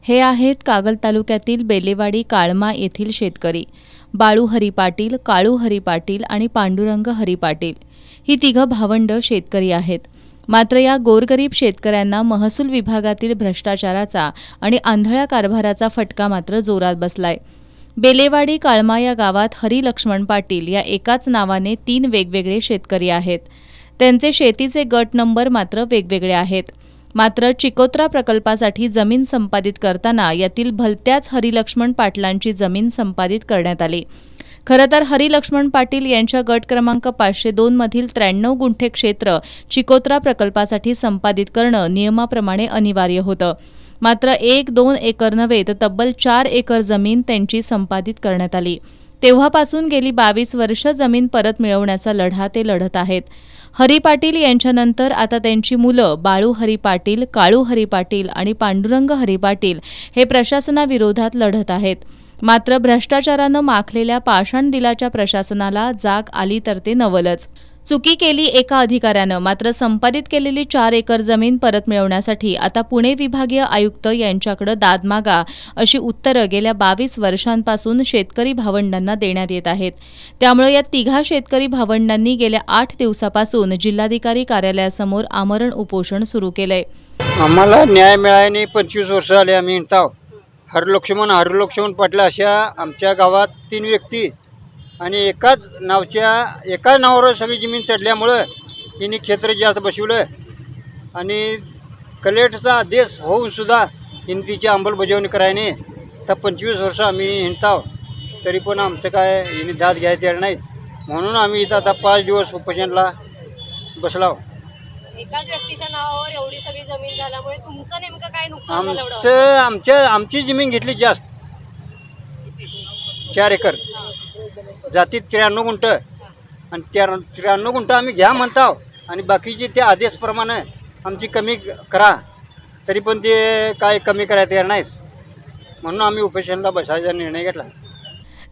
हे आहेत कागल तालुक्यातील बेलेवाडी काळमा येथील शेतकरी बाळू हरी पाटील, काळू हरी पाटील आणि पांडुरंग हरी पाटील। ही तिघं भावंड शेतकरी आहेत। मात्र या गोरगरीब शेतकऱ्यांना महसूल विभागातील भ्रष्टाचाराचा आणि आंधळ्या कारभाराचा फटका मात्र जोरात बसलाय। बेलेवाडी काळमा या गावात हरी लक्ष्मण पाटील या एकाच नावाने 3 वेगवेगळे शेतकरी आहेत। त्यांचे शेतीचे गट नंबर मात्र वेगवेगळे आहेत। मात्र चिकोत्रा प्रकल्पासाठी जमीन संपादित करताना यातील भलत्याच हरी लक्ष्मण पाटलांची जमीन संपादित करण्यात आली। खरं तर हरी लक्ष्मण पाटील यांच्या गट क्रमांक 502 मधील 93 गुंठे क्षेत्र चिकोत्रा प्रकल्पासाठी संपादित करणं नियमाप्रमाणे अनिवार्य होतं। मात्र 1-2 एकर नव्हे तर तब्बल 4 एकर जमीन त्यांची संपादित करण्यात आली। तेव्हापासून गेली 22 वर्ष जमीन परत मिळवण्याचा लढा ते लढत आहेत। हरी पाटील यांच्यानंतर आता त्यांची मुलं बाळू हरी पाटील, काळू हरी पाटील आणि पांडुरंग हरी पाटील हे प्रशासनाविरोधात लढत आहेत। मात्र भ्रष्टाचारानं माखलेल्या पाषाण दिलाच्या प्रशासनाला जाग आली तर ते नवलच। चुकी केली एका अधिकाऱ्यानं, मात्र संपादित केलेली 4 एकर जमीन परत मिळवण्यासाठी आता पुणे विभागीय आयुक्त यांच्याकडे दाद मागा अशी उत्तरं गेल्या 22 वर्षांपासून शेतकरी भावंडांना देण्यात येत आहेत। त्यामुळे या तिघा शेतकरी भावंडांनी गेल्या 8 दिवसापासून जिल्हाधिकारी कार्यालयासमोर आमरण उपोषण सुरू केलंय। आम्हाला न्याय मिळाल्याने 25 वर्ष झाले आम्ही हिंडताव। हरी लक्ष्मण पाटील अशा आमच्या गावात 3 व्यक्ती आणि एकाच नावावर सगळी जमीन चढल्यामुळं हिने क्षेत्र जास्त बसवलं आणि कलेक्टरचा आदेश होऊन सुद्धा हिने तिची अंमलबजावणी करायने तर 25 वर्ष आम्ही हिंडताव, तरी पण आमचं काय हिने दाद घ्यायला तयार नाही। म्हणून आम्ही इथं आता 5 दिवस उपोषणाला बसलाव। एकाच व्यक्तीच्या नावावर एवढी सगळी जमीन झाल्यामुळे तुमचं नेमकं काय नुकसान झालं? आमची जमीन घेतली जास्त 4 एकर जाती 93 गुंठ आणि 93 गुंठ आम्ही घ्या म्हणताव आणि बाकीचे ते आदेशप्रमाणे आमची कमी करा, तरी पण ते काय कमी करायला तयार नाहीत। म्हणून आम्ही उपोषणाला बसायचा निर्णय घेतला।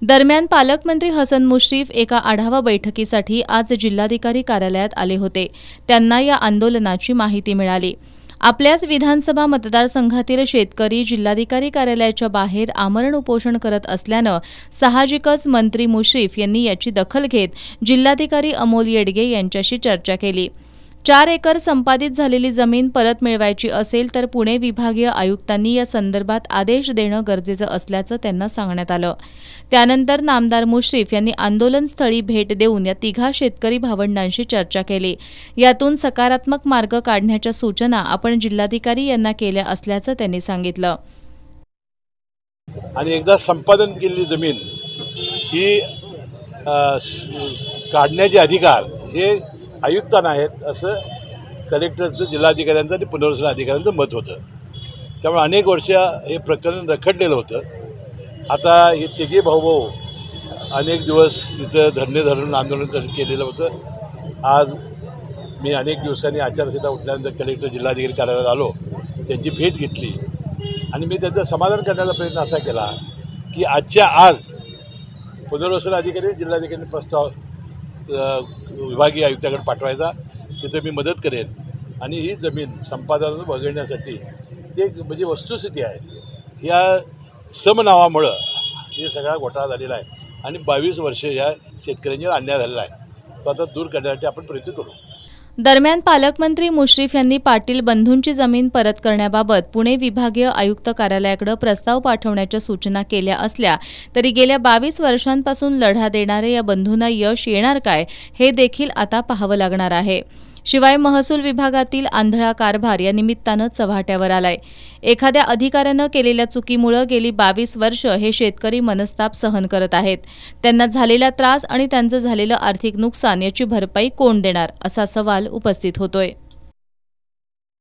दरम्यान पालकमंत्री हसन मुश्रीफ एका आढावा बैठकीसाठी आज जिल्हाधिकारी कार्यालयात आले होते। त्यांना या आंदोलनाची माहिती मिळाली। आपल्याच विधानसभा मतदारसंघातील शेतकरी जिल्हाधिकारी कार्यालयाच्या बाहेर आमरण उपोषण करत असल्यानं साहजिकच मंत्री मुश्रीफ यांनी याची दखल घेत जिल्हाधिकारी अमोल येडगे यांच्याशी चर्चा केली। 4 एकर संपादित झालेली जमीन परत मिळवायची असेल तर पुणे विभागीय आयुक्तांनी या संदर्भात आदेश देणं गरजेचं असल्याचं त्यांना सांगण्यात आलं। त्यानंतर नामदार मुश्रीफ यांनी आंदोलनस्थळी भेट देऊन या तिघा शेतकरी भावंडांशी चर्चा केली। यातून सकारात्मक मार्ग काढण्याच्या सूचना आपण जिल्हाधिकारी यांना केल्या असल्याचं त्यांनी सांगितलं। आणि एकदा संपादन केलेली जमीन ही काढण्याचे अधिकार हे आयुक्तांना आहेत असं कलेक्टरचं, जिल्हाधिकाऱ्यांचं आणि पुनर्वसन अधिकाऱ्यांचं मत होतं। त्यामुळे अनेक वर्ष हे प्रकरण रखडलेलं होतं। आता हे तिघे भाऊ अनेक दिवस इथं धरणे धरून आंदोलन केलेलं होतं। आज मी अनेक दिवसांनी आचारसंहिता उठल्यानंतर कलेक्टर जिल्हाधिकारी कार्यालयात आलो, त्यांची भेट घेतली आणि मी त्याचं समाधान करण्याचा प्रयत्न असा केला की आजच्या आज पुनर्वसन अधिकारी जिल्हाधिकारी प्रस्ताव विभागीय आयुक्ताकडे पाठवायचा, तिथे मी मदत करेन आणि ही जमीन संपादन वगळण्यासाठी ते म्हणजे वस्तुस्थिती आहे या समनावामुळं हे सगळा घोटाळा झालेला आहे आणि 22 वर्ष या शेतकऱ्यांवर अन्याय झालेला आहे, तो आता दूर करण्यासाठी आपण प्रयत्न करू। दरम्यान पालकमंत्री मुश्रीफ यांनी पाटील बंधूंची जमीन परत करण्याबाबत पुणे विभागीय आयुक्त कार्यालयाकडे प्रस्ताव पाठवण्याच्या सूचना केल्या असल्या तरी गेल्या 22 वर्षांपासून लढा देणाऱ्या या बंधूंना यश येणार काय हे देखील आता पाहावं लागणार आहे। शिवाय महसूल विभागातील आंधळा कारभार या निमित्तानं चव्हाट्यावर आलाय। एखाद्या अधिकाऱ्यानं केलेल्या चुकीमुळे गेली 22 वर्ष हे शेतकरी मनस्ताप सहन करत आहेत। त्यांना झालेला त्रास आणि त्यांचं झालेलं आर्थिक नुकसान याची भरपाई कोण देणार असा सवाल उपस्थित होतोय।